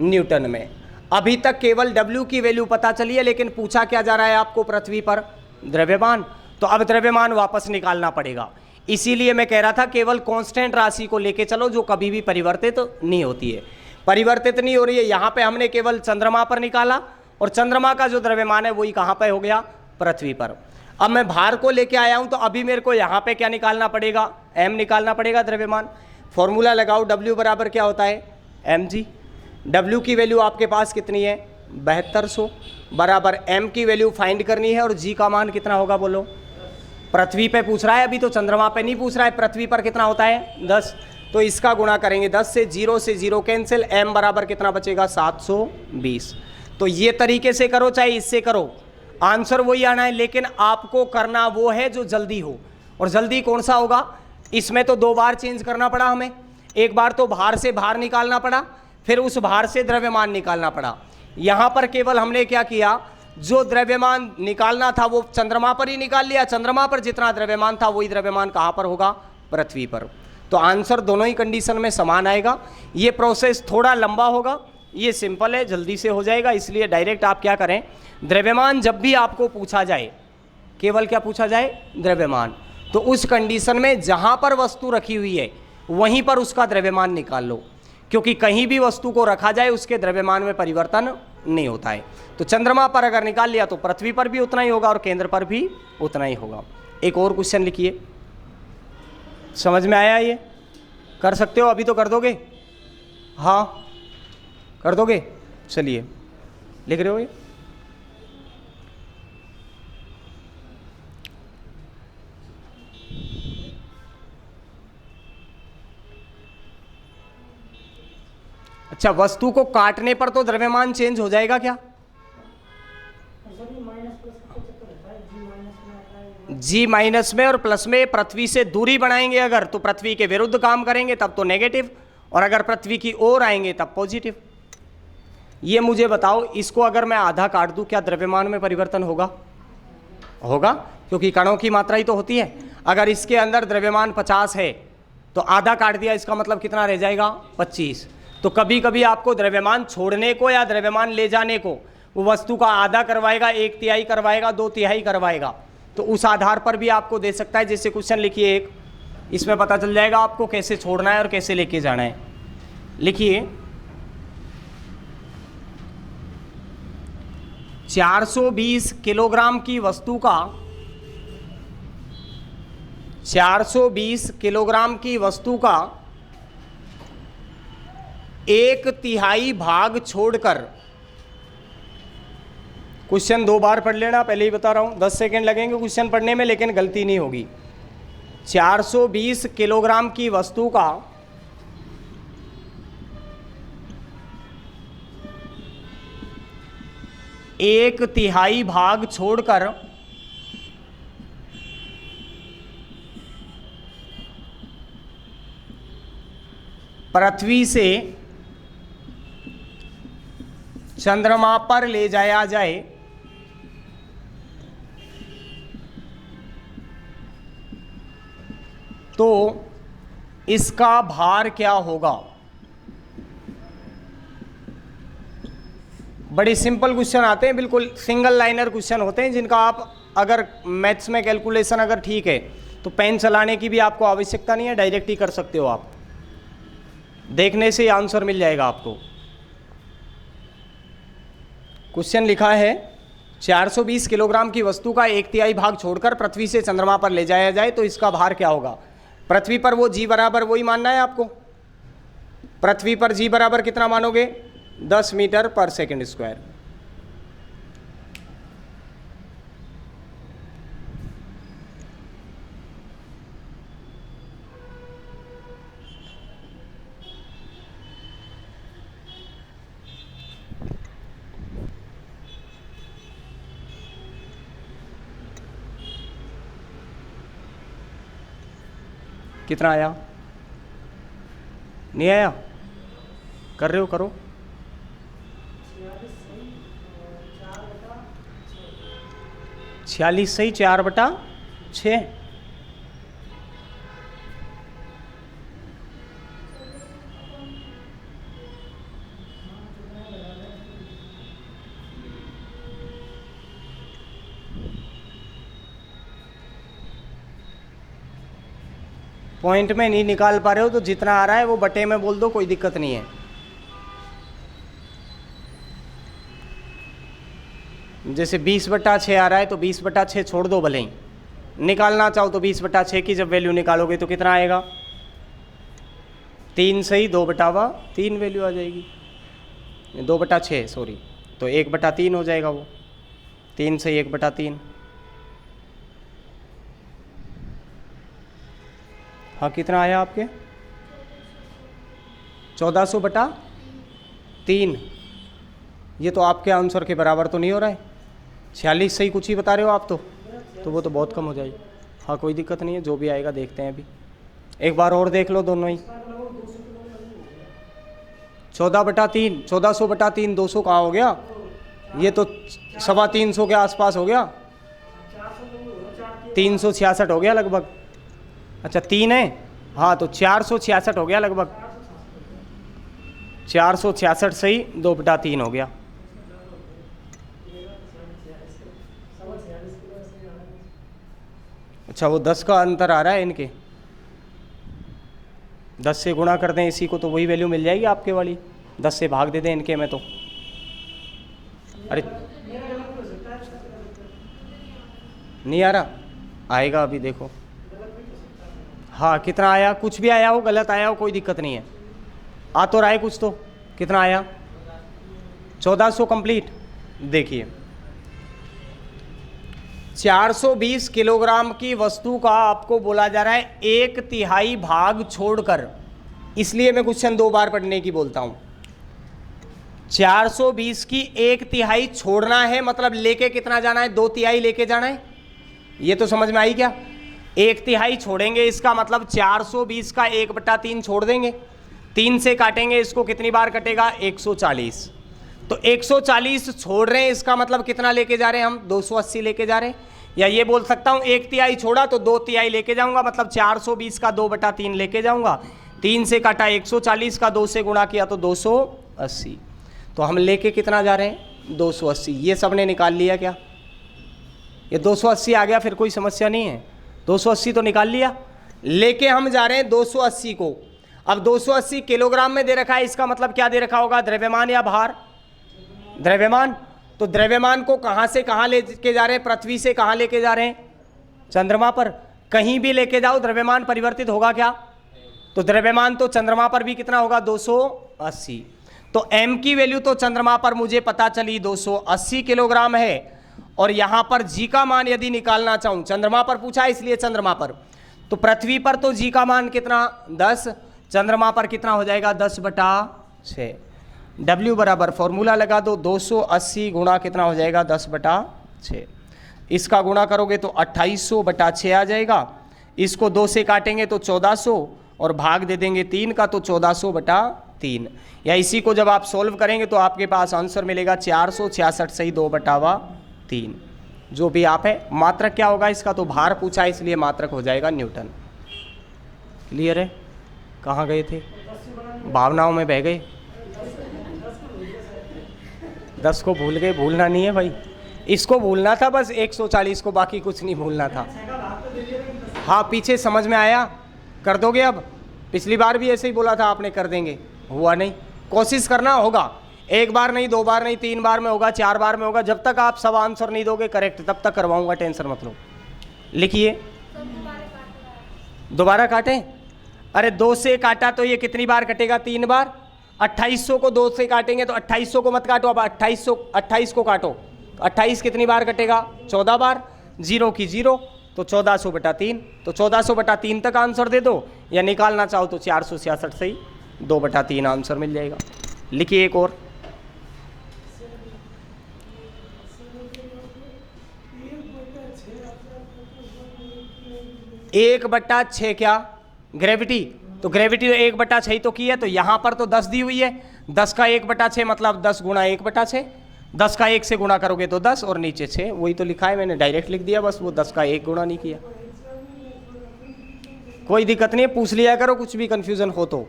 न्यूटन में। अभी तक केवल W की वैल्यू पता चली है, लेकिन पूछा क्या जा रहा है आपको? पृथ्वी पर द्रव्यमान। तो अब द्रव्यमान वापस निकालना पड़ेगा। इसीलिए मैं कह रहा था केवल कांस्टेंट राशि को लेके चलो जो कभी भी परिवर्तित नहीं होती है। परिवर्तित नहीं हो रही है। यहाँ पे हमने केवल चंद्रमा पर निकाला, और चंद्रमा का जो द्रव्यमान है वही कहाँ पे हो गया? पृथ्वी पर। अब मैं भार को लेके आया हूँ तो अभी मेरे को यहाँ पे क्या निकालना पड़ेगा? m निकालना पड़ेगा, द्रव्यमान। फॉर्मूला लगाओ, W बराबर क्या होता है? mg। W की वैल्यू आपके पास कितनी है? 7200 बराबर m की वैल्यू फाइंड करनी है, और g का मान कितना होगा बोलो? पृथ्वी पे पूछ रहा है, अभी तो चंद्रमा पे नहीं पूछ रहा है। पृथ्वी पर कितना होता है? 10। तो इसका गुणा करेंगे 10 से, 0 से 0 कैंसिल, m बराबर कितना बचेगा? 720। तो ये तरीके से करो चाहे इससे करो, आंसर वही आना है। लेकिन आपको करना वो है जो जल्दी हो, और जल्दी कौन सा होगा? इसमें तो 2 बार चेंज करना पड़ा हमें। एक बार तो भार से भार निकालना पड़ा, फिर उस भार से द्रव्यमान निकालना पड़ा। यहाँ पर केवल हमने क्या किया? जो द्रव्यमान निकालना था वो चंद्रमा पर ही निकाल लिया। चंद्रमा पर जितना द्रव्यमान था वही द्रव्यमान कहाँ पर होगा? पृथ्वी पर। तो आंसर दोनों ही कंडीशन में समान आएगा। ये प्रोसेस थोड़ा लंबा होगा, ये सिंपल है, जल्दी से हो जाएगा। इसलिए डायरेक्ट आप क्या करें? द्रव्यमान जब भी आपको पूछा जाए, केवल क्या पूछा जाए? द्रव्यमान। तो उस कंडीशन में जहाँ पर वस्तु रखी हुई है वहीं पर उसका द्रव्यमान निकाल लो। क्योंकि कहीं भी वस्तु को रखा जाए उसके द्रव्यमान में परिवर्तन नहीं होता है। तो चंद्रमा पर अगर निकाल लिया तो पृथ्वी पर भी उतना ही होगा और केंद्र पर भी उतना ही होगा। एक और क्वेश्चन लिखिए, समझ में आया? ये कर सकते हो, अभी तो कर दोगे? हाँ कर दोगे, चलिए लिख रहे हो ये? अच्छा, वस्तु को काटने पर तो द्रव्यमान चेंज हो जाएगा क्या? जी माइनस में और प्लस में पृथ्वी से दूरी बढ़ाएंगे अगर, तो पृथ्वी के विरुद्ध काम करेंगे तब तो नेगेटिव, और अगर पृथ्वी की ओर आएंगे तब पॉजिटिव। ये मुझे बताओ, इसको अगर मैं आधा काट दूं क्या द्रव्यमान में परिवर्तन होगा? होगा, क्योंकि कणों की मात्रा ही तो होती है। अगर इसके अंदर द्रव्यमान 50 है तो आधा काट दिया, इसका मतलब कितना रह जाएगा? 25। तो कभी कभी आपको द्रव्यमान छोड़ने को या द्रव्यमान ले जाने को वो वस्तु का आधा करवाएगा, 1/3 करवाएगा, 2/3 करवाएगा, तो उस आधार पर भी आपको दे सकता है। जैसे क्वेश्चन लिखिए एक, इसमें पता चल जाएगा आपको कैसे छोड़ना है और कैसे लेके जाना है। लिखिए 420 किलोग्राम की वस्तु का 420 किलोग्राम की वस्तु का 1/3 भाग छोड़कर, क्वेश्चन 2 बार पढ़ लेना, पहले ही बता रहा हूं, 10 सेकेंड लगेंगे क्वेश्चन पढ़ने में, लेकिन गलती नहीं होगी। 420 किलोग्राम की वस्तु का 1/3 भाग छोड़कर पृथ्वी से चंद्रमा पर ले जाया जाए तो इसका भार क्या होगा? बड़ी सिंपल क्वेश्चन आते हैं, बिल्कुल सिंगल लाइनर क्वेश्चन होते हैं, जिनका आप अगर मैथ्स में कैलकुलेशन अगर ठीक है तो पेन चलाने की भी आपको आवश्यकता नहीं है, डायरेक्ट ही कर सकते हो आप, देखने से ही आंसर मिल जाएगा आपको। क्वेश्चन लिखा है 420 किलोग्राम की वस्तु का 1/3 भाग छोड़कर पृथ्वी से चंद्रमा पर ले जाया जाए तो इसका भार क्या होगा? पृथ्वी पर वो जी बराबर वही मानना है आपको। पृथ्वी पर जी बराबर कितना मानोगे? 10 मीटर पर सेकंड स्क्वायर। कितना आया? नहीं आया? कर रहे हो? करो। 46 सही 4/6। पॉइंट में नहीं निकाल पा रहे हो तो जितना आ रहा है वो बटे में बोल दो, कोई दिक्कत नहीं है। जैसे 20/6 आ रहा है तो 20/6 छोड़ दो, भले ही निकालना चाहो तो 20/6 की जब वैल्यू निकालोगे तो कितना आएगा? 3 सही 2/3 वैल्यू आ जाएगी, 2/6 सॉरी, तो 1/3 हो जाएगा वो, 3 सही 1/3। हाँ कितना आया आपके? 1400/3। ये तो आपके आंसर के बराबर तो नहीं हो रहा है, 46 सही कुछ ही बता रहे हो आप तो वो तो बहुत कम हो जाएगी। हाँ कोई दिक्कत नहीं है, जो भी आएगा देखते हैं अभी, एक बार और देख लो दोनों ही। 14/3, 1400/3, 200 कहाँ हो गया? ये तो 325 के आसपास हो गया, 366 हो गया लगभग। अच्छा 3 है, हाँ तो 466 हो गया लगभग, 466 सही 2/3 हो गया। अच्छा वो 10 का अंतर आ रहा है इनके, 10 से गुणा कर दें इसी को तो वही वैल्यू मिल जाएगी आपके वाली, 10 से भाग दे दें इनके में तो। अरे नहीं आ रहा, आएगा अभी देखो। हाँ कितना आया, कुछ भी आया हो, गलत आया हो, कोई दिक्कत नहीं है, आ तो रहा है कुछ तो। कितना आया 1400 कंप्लीट। देखिए 420 किलोग्राम की वस्तु का आपको बोला जा रहा है 1/3 भाग छोड़कर, इसलिए मैं क्वेश्चन 2 बार पढ़ने की बोलता हूं। 420 की 1/3 छोड़ना है, मतलब लेके कितना जाना है, 2/3 लेके जाना है। ये तो समझ में आई क्या? 1/3 छोड़ेंगे, इसका मतलब 420 का 1/3 छोड़ देंगे, 3 से काटेंगे इसको, कितनी बार कटेगा 140। तो 140 छोड़ रहे हैं, इसका मतलब कितना लेके जा रहे हैं हम, 280 लेके जा रहे हैं। या ये बोल सकता हूं 1/3 छोड़ा तो 2/3 लेके जाऊंगा, मतलब 420 का 2/3 लेके जाऊंगा, 3 से काटा 140 का 2 से गुणा किया तो 280। तो हम लेके कितना जा रहे हैं 280। ये सबने निकाल लिया क्या? ये 280 आ गया, फिर कोई समस्या नहीं है, 280 तो निकाल लिया। लेके हम जा रहे हैं 280 को। अब 280 किलोग्राम में दे रखा है, इसका मतलब क्या दे रखा होगा, द्रव्यमान या भार? द्रव्यमान। तो द्रव्यमान को कहां से कहां लेके जा रहे हैं, पृथ्वी से कहां लेके जा रहे हैं, चंद्रमा पर। कहीं भी लेके जाओ द्रव्यमान परिवर्तित होगा क्या? तो द्रव्यमान तो चंद्रमा पर भी कितना होगा 280। तो m की वैल्यू तो चंद्रमा पर मुझे पता चली 280 किलोग्राम है, और यहां पर g का मान यदि निकालना चाहूं, चंद्रमा पर पूछा है इसलिए चंद्रमा पर, तो पृथ्वी पर तो g का मान कितना 10, चंद्रमा पर कितना हो जाएगा 10/6। W बराबर फॉर्मूला लगा दो, 280 गुणा कितना हो जाएगा 10/6। इसका गुणा करोगे तो 2800/6 आ जाएगा, इसको 2 से काटेंगे तो 1400 और भाग दे देंगे 3 का तो 1400/3। या इसी को जब आप सॉल्व करेंगे तो आपके पास आंसर मिलेगा 466 सही 2/3। जो भी आप है। मात्रक क्या होगा इसका, तो भार पूछा है इसलिए मात्रक हो जाएगा न्यूटन। क्लियर है? कहाँ गए थे, भावनाओं में बह गए, 10 को भूल गए। भूलना नहीं है भाई, इसको भूलना था बस 140 को, बाकी कुछ नहीं भूलना था। हाँ पीछे समझ में आया, कर दोगे अब? पिछली बार भी ऐसे ही बोला था आपने कर देंगे, हुआ नहीं। कोशिश करना होगा, 1 बार नहीं, 2 बार नहीं, 3 बार में होगा, 4 बार में होगा। जब तक आप सब आंसर नहीं दोगे करेक्ट तब तक करवाऊंगा, टेंशन मत लो। लिखिए, दोबारा काटें? अरे 2 से काटा तो ये कितनी बार कटेगा, 3 बार। 2800 को 2 से काटेंगे तो 2800 को मत काटो, अब 28 को काटो। 28 कितनी बार कटेगा 14 बार, 0 की 0 तो 1400/3। तो 1400/3 तक आंसर दे दो, या निकालना चाहो तो 466 से ही 2/3 आंसर मिल जाएगा। लिखिए एक और, एक बट्टा 6 क्या ग्रेविटी, तो ग्रेविटी 1/6 तो की है, तो यहां पर तो 10 दी हुई है, 10 का 1/6 मतलब 10 गुणा 1/6, 10 का 1 से गुणा करोगे तो 10 और नीचे 6, वही तो लिखा है मैंने, डायरेक्ट लिख दिया बस, वो 10 का 1 गुणा नहीं किया। कोई दिक्कत नहीं है, पूछ लिया करो, कुछ भी कंफ्यूजन हो तो।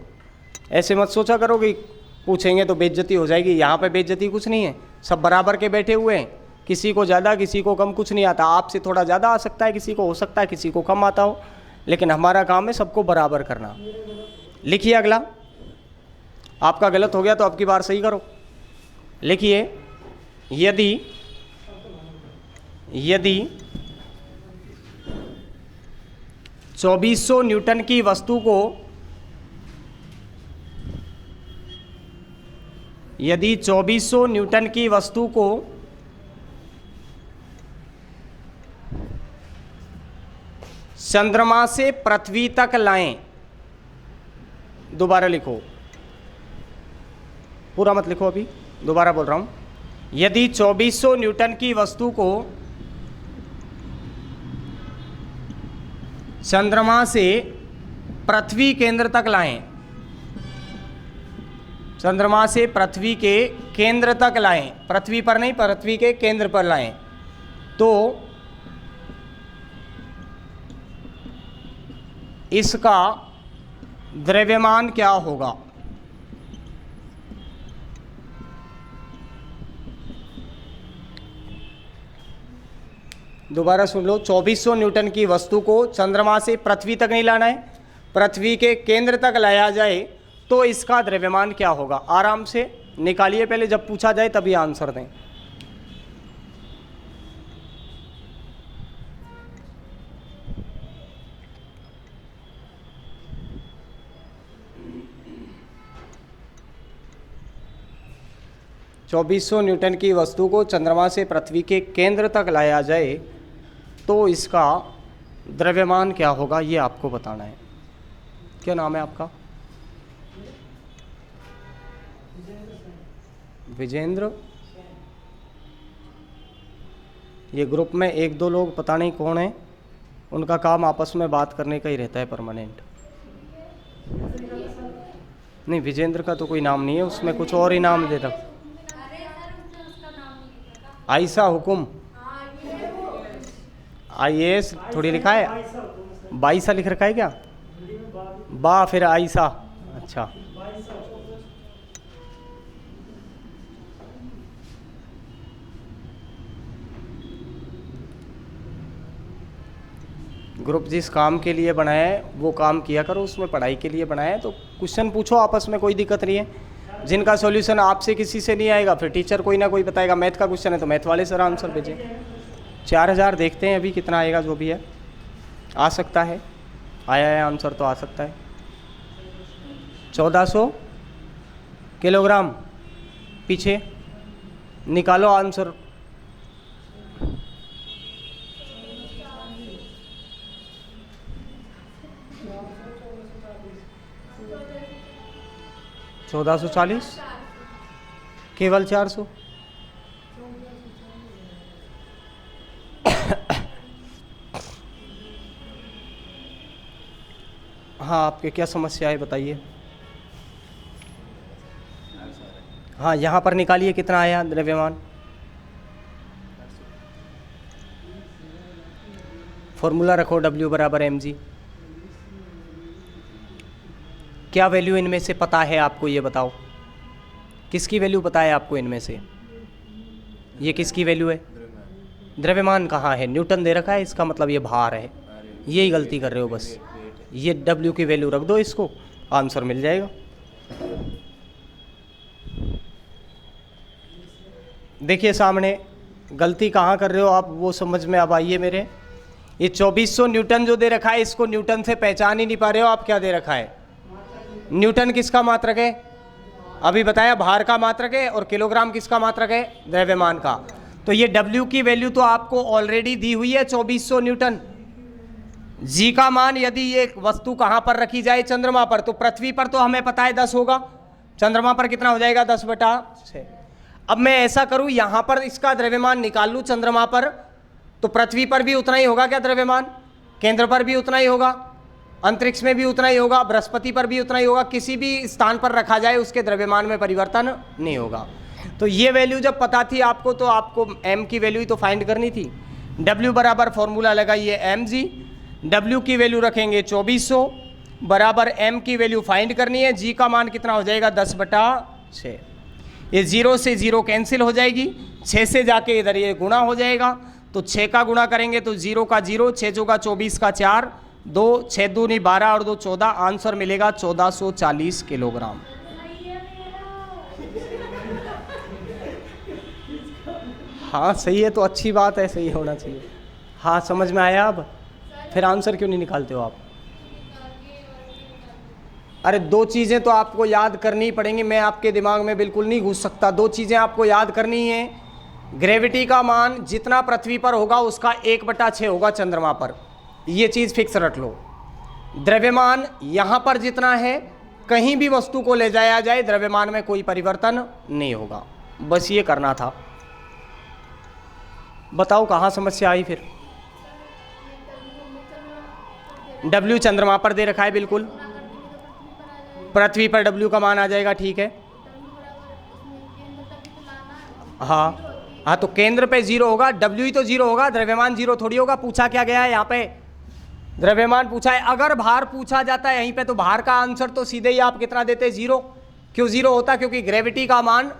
ऐसे मत सोचा करो कि पूछेंगे तो बेइज्जती हो जाएगी, यहाँ पे बेइज्जती कुछ नहीं है, सब बराबर के बैठे हुए हैं, किसी को ज़्यादा किसी को कम कुछ नहीं आता। आपसे थोड़ा ज़्यादा आ सकता है, किसी को हो सकता है किसी को कम आता हो, लेकिन हमारा काम है सबको बराबर करना। लिखिए अगला, आपका गलत हो गया तो अब की बार सही करो। लिखिए, यदि 2400 न्यूटन की वस्तु को, यदि 2400 न्यूटन की वस्तु को चंद्रमा से पृथ्वी तक लाएं, दोबारा लिखो, पूरा मत लिखो अभी, दोबारा बोल रहा हूं। यदि 2400 न्यूटन की वस्तु को चंद्रमा से पृथ्वी केंद्र तक लाएं, चंद्रमा से पृथ्वी के केंद्र तक लाएं, पृथ्वी पर नहीं, पृथ्वी के केंद्र पर लाएं, तो इसका द्रव्यमान क्या होगा? दोबारा सुन लो, 2400 न्यूटन की वस्तु को चंद्रमा से पृथ्वी तक नहीं लाना है, पृथ्वी के केंद्र तक लाया जाए तो इसका द्रव्यमान क्या होगा? आराम से निकालिए, पहले जब पूछा जाए तभी आंसर दें। चौबीस न्यूटन की वस्तु को चंद्रमा से पृथ्वी के केंद्र तक लाया जाए तो इसका द्रव्यमान क्या होगा, ये आपको बताना है। क्या नाम है आपका? विजेंद्र। ये ग्रुप में एक दो लोग पता नहीं कौन है, उनका काम आपस में बात करने का ही रहता है परमानेंट। नहीं, विजेंद्र का तो कोई नाम नहीं है, उसमें कुछ और ही नाम दे रहा। आयशा हुकुम, IAS थोड़ी लिखा है, बाईसा लिख रखा है क्या? बा फिर आयशा, अच्छा। ग्रुप जिस काम के लिए बनाया है वो काम किया करो, उसमें पढ़ाई के लिए बनाया है तो क्वेश्चन पूछो आपस में, कोई दिक्कत नहीं है। जिनका सॉल्यूशन आपसे किसी से नहीं आएगा फिर टीचर कोई ना कोई बताएगा। मैथ का क्वेश्चन है तो मैथ वाले सर आंसर भेजें। 4000 देखते हैं अभी कितना आएगा, जो भी है आ सकता है, आया है आंसर तो आ सकता है। 1400 किलोग्राम, पीछे निकालो आंसर। चौदह 1440, केवल 400। हाँ, आपके क्या समस्या है बताइए। हाँ, यहाँ पर निकालिए कितना आया द्रव्यमान। फॉर्मूला रखो W बराबर mg। क्या वैल्यू इनमें से पता है आपको, ये बताओ। किसकी वैल्यू पता है आपको इनमें से? ये किसकी वैल्यू है? द्रव्यमान कहाँ है? न्यूटन दे रखा है, इसका मतलब ये भार है। यही गलती कर रहे हो बस। ये W की वैल्यू रख दो, इसको आंसर मिल जाएगा। देखिए सामने गलती कहाँ कर रहे हो आप, वो समझ में अब आइए मेरे। ये 2400 न्यूटन जो दे रखा है, इसको न्यूटन से पहचान ही नहीं पा रहे हो आप। क्या दे रखा है? न्यूटन किसका मात्रक है? अभी बताया, भार का मात्रक है। और किलोग्राम किसका मात्रक है? द्रव्यमान का। तो ये W की वैल्यू तो आपको ऑलरेडी दी हुई है 2400 न्यूटन। G का मान यदि ये वस्तु कहाँ पर रखी जाए? चंद्रमा पर। तो पृथ्वी पर तो हमें पता है 10 होगा, चंद्रमा पर कितना हो जाएगा? 10/6। अब मैं ऐसा करूँ, यहाँ पर इसका द्रव्यमान निकाल लूँ चंद्रमा पर, तो पृथ्वी पर भी उतना ही होगा क्या द्रव्यमान? केंद्र पर भी उतना ही होगा, अंतरिक्ष में भी उतना ही होगा, बृहस्पति पर भी उतना ही होगा। किसी भी स्थान पर रखा जाए उसके द्रव्यमान में परिवर्तन नहीं होगा। तो ये वैल्यू जब पता थी आपको, तो आपको m की वैल्यू ही तो फाइंड करनी थी। W बराबर फॉर्मूला लगाइए mg, W की वैल्यू रखेंगे 2400 बराबर m की वैल्यू फाइंड करनी है। g का मान कितना हो जाएगा? 10/6। ये 0 से 0 कैंसिल हो जाएगी, 6 से जाके इधर ये गुणा हो जाएगा। तो 6 का गुणा करेंगे तो 0 का 0, 6 चौका 24 का 4, 2 6 दूनी 12 और 2 14, आंसर मिलेगा 1440 किलोग्राम। हाँ सही है, तो अच्छी बात है, सही होना चाहिए। हाँ समझ में आया। अब फिर आंसर क्यों नहीं निकालते हो आप? अरे 2 चीज़ें तो आपको याद करनी पड़ेंगी, मैं आपके दिमाग में बिल्कुल नहीं घुस सकता। 2 चीज़ें आपको याद करनी है। ग्रेविटी का मान जितना पृथ्वी पर होगा उसका 1/6 होगा चंद्रमा पर, ये चीज़ फिक्स रख लो। द्रव्यमान यहाँ पर जितना है, कहीं भी वस्तु को ले जाया जाए द्रव्यमान में कोई परिवर्तन नहीं होगा। बस ये करना था। बताओ कहाँ समस्या आई फिर? W चंद्रमा पर दे रखा है, बिल्कुल पृथ्वी पर W का मान आ जाएगा, ठीक है। हाँ हाँ, तो केंद्र पे 0 होगा, W ही तो 0 होगा, द्रव्यमान 0 थोड़ी होगा। पूछा क्या गया है यहाँ पे? द्रव्यमान पूछा है। अगर भार पूछा जाता है यहीं पे तो भार का आंसर तो सीधे ही आप कितना देते? 0। क्यों 0 होता? क्योंकि ग्रेविटी का मान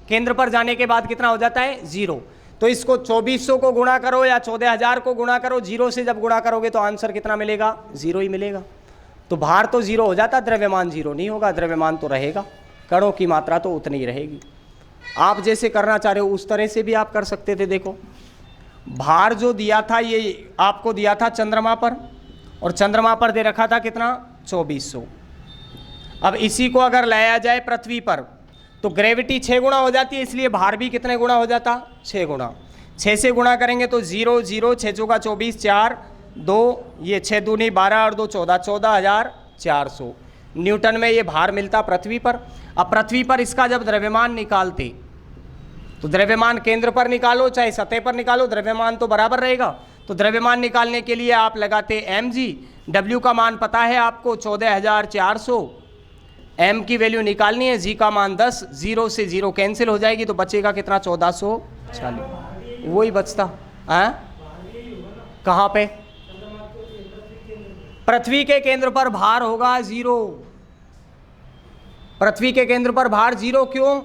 केंद्र पर जाने के बाद कितना हो जाता है? 0। तो इसको 2400 को गुणा करो या 14000 को गुणा करो, 0 से जब गुणा करोगे तो आंसर कितना मिलेगा? 0 ही मिलेगा। तो भार तो जीरो हो जाता, द्रव्यमान जीरो नहीं होगा, द्रव्यमान तो रहेगा, कणों की मात्रा तो उतनी ही रहेगी। आप जैसे करना चाह रहे हो उस तरह से भी आप कर सकते थे। देखो भार जो दिया था ये आपको दिया था चंद्रमा पर, और चंद्रमा पर दे रखा था कितना, 2400। अब इसी को अगर लाया जाए पृथ्वी पर तो ग्रेविटी 6 गुना हो जाती है, इसलिए भार भी कितने गुना हो जाता, 6 गुना। 6 से गुणा करेंगे तो 0 0, 6 चौका 24, 4 2, ये 6 दूनी 12 और 2 14, 14,400 न्यूटन में ये भार मिलता पृथ्वी पर। अब पृथ्वी पर इसका जब द्रव्यमान निकालते तो द्रव्यमान केंद्र पर निकालो चाहे सतह पर निकालो, द्रव्यमान तो बराबर रहेगा। तो द्रव्यमान निकालने के लिए आप लगाते mg, w का मान पता है आपको 14,400, m की वैल्यू निकालनी है, g का मान 10, 0 से 0 कैंसिल हो जाएगी तो बचेगा कितना, 1440, वही बचता है। कहाँ पे, पृथ्वी के केंद्र पर भार होगा 0, पृथ्वी के केंद्र पर भार 0। क्यों,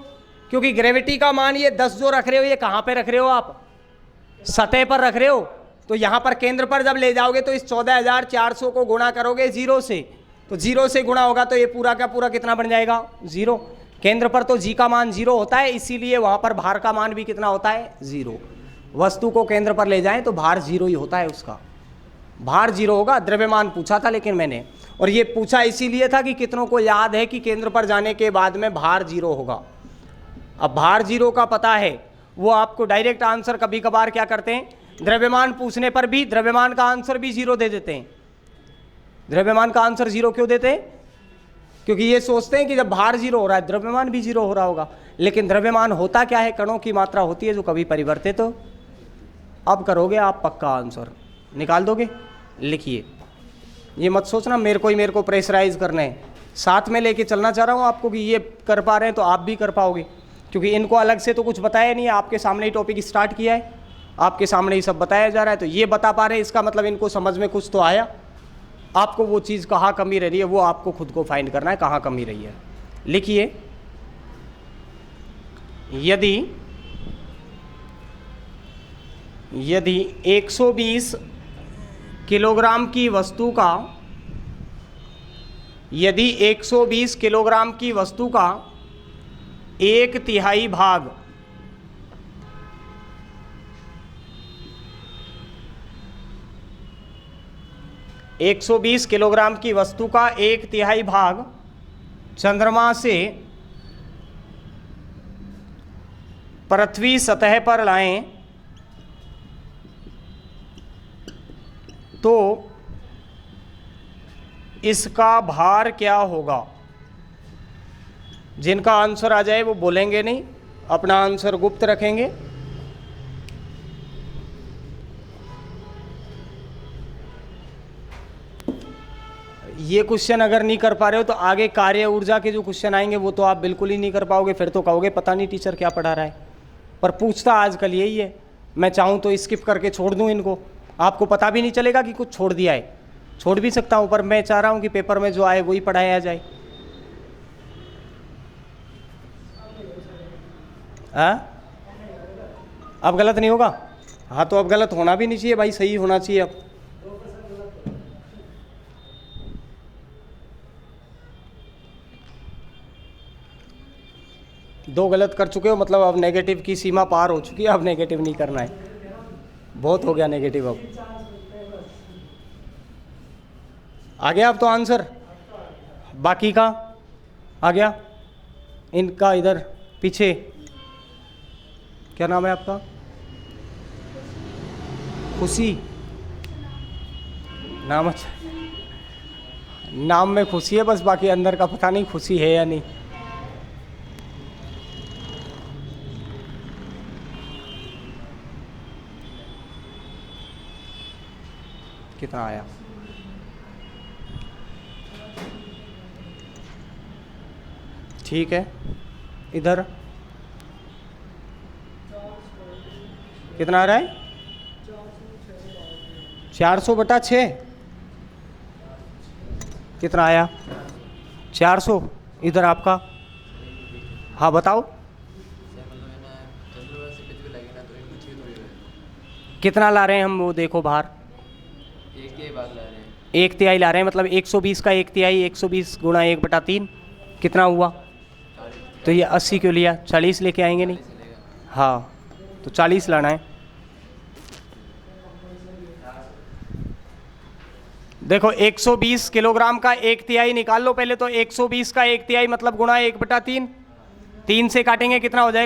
क्योंकि ग्रेविटी का मान ये 10 जो रख रहे हो, ये कहाँ पे रख रहे हो आप, सतह पर रख रहे हो। तो यहाँ पर केंद्र पर जब ले जाओगे तो इस 14,400 को गुणा करोगे 0 से, तो 0 से गुणा होगा तो ये पूरा का पूरा कितना बन जाएगा, 0। केंद्र पर तो g का मान 0 होता है, इसीलिए वहाँ पर भार का मान भी कितना होता है, 0। वस्तु को केंद्र पर ले जाएं तो भार 0 ही होता है, उसका भार 0 होगा। द्रव्यमान पूछा था लेकिन मैंने, और ये पूछा इसीलिए था कि कितनों को याद है कि केंद्र पर जाने के बाद में भार 0 होगा। अब भार 0 का पता है, वो आपको डायरेक्ट आंसर कभी कभार क्या करते हैं, द्रव्यमान पूछने पर भी द्रव्यमान का आंसर भी 0 दे देते हैं। द्रव्यमान का आंसर 0 क्यों देते हैं, क्योंकि ये सोचते हैं कि जब भार 0 हो रहा है द्रव्यमान भी 0 हो रहा होगा, लेकिन द्रव्यमान होता क्या है, कणों की मात्रा होती है जो कभी परिवर्तित हो। अब करोगे आप पक्का आंसर निकाल दोगे। लिखिए, ये मत सोचना मेरे को प्रेशराइज करना है, साथ में लेके चलना चाह रहा हूँ आपको कि ये कर पा रहे हैं तो आप भी कर पाओगे, क्योंकि इनको अलग से तो कुछ बताया नहीं है, आपके सामने ही टॉपिक स्टार्ट किया है, आपके सामने ही सब बताया जा रहा है, तो ये बता पा रहे हैं, इसका मतलब इनको समझ में कुछ तो आया। आपको वो चीज़ कहाँ कमी रह रही है वो आपको खुद को फाइंड करना है, कहाँ कमी रही है। लिखिए, यदि 120 किलोग्राम की वस्तु का, यदि 120 किलोग्राम की वस्तु का 1/3 भाग 120 किलोग्राम की वस्तु का 1/3 भाग चंद्रमा से पृथ्वी सतह पर लाएं तो इसका भार क्या होगा। जिनका आंसर आ जाए वो बोलेंगे नहीं, अपना आंसर गुप्त रखेंगे। ये क्वेश्चन अगर नहीं कर पा रहे हो तो आगे कार्य ऊर्जा के जो क्वेश्चन आएंगे वो तो आप बिल्कुल ही नहीं कर पाओगे, फिर तो कहोगे पता नहीं टीचर क्या पढ़ा रहा है। पर पूछता आजकल यही है, मैं चाहूँ तो स्किप करके छोड़ दूँ इनको, आपको पता भी नहीं चलेगा कि कुछ छोड़ दिया है, छोड़ भी सकता हूँ, पर मैं चाह रहा हूँ कि पेपर में जो आए वही पढ़ाया जाए। अब गलत नहीं होगा, हाँ तो अब गलत होना भी नहीं चाहिए भाई, सही होना चाहिए। अब दो गलत कर चुके हो, मतलब अब नेगेटिव की सीमा पार हो चुकी है, अब नेगेटिव नहीं करना है, बहुत हो गया नेगेटिव। अब आ गया अब तो आंसर, बाकी का आ गया, इनका इधर पीछे क्या नाम है आपका, खुशी नाम, अच्छा नाम में खुशी है बस, बाकी अंदर का पता नहीं खुशी है या नहीं। कितना आया, ठीक है। इधर कितना आ रहा है, 400/6 कितना आया, 400। इधर आपका, हाँ बताओ कितना ला रहे हैं हम, वो देखो बाहर 1 भाग ला रहे हैं। एक तिहाई ला रहे हैं, मतलब 120 का एक तिहाई, 120 गुणा 1/3 कितना हुआ? तो ये 80 क्यों लिया? 40 लेके आएंगे नहीं? हाँ, तो 40 लाना है। देखो 120 किलोग्राम का एक तिहाई निकाल लो पहले तो। 120 का एक तिहाई मतलब गुणा 1/3, 3 से काटेंगे कितना हो जाएगा?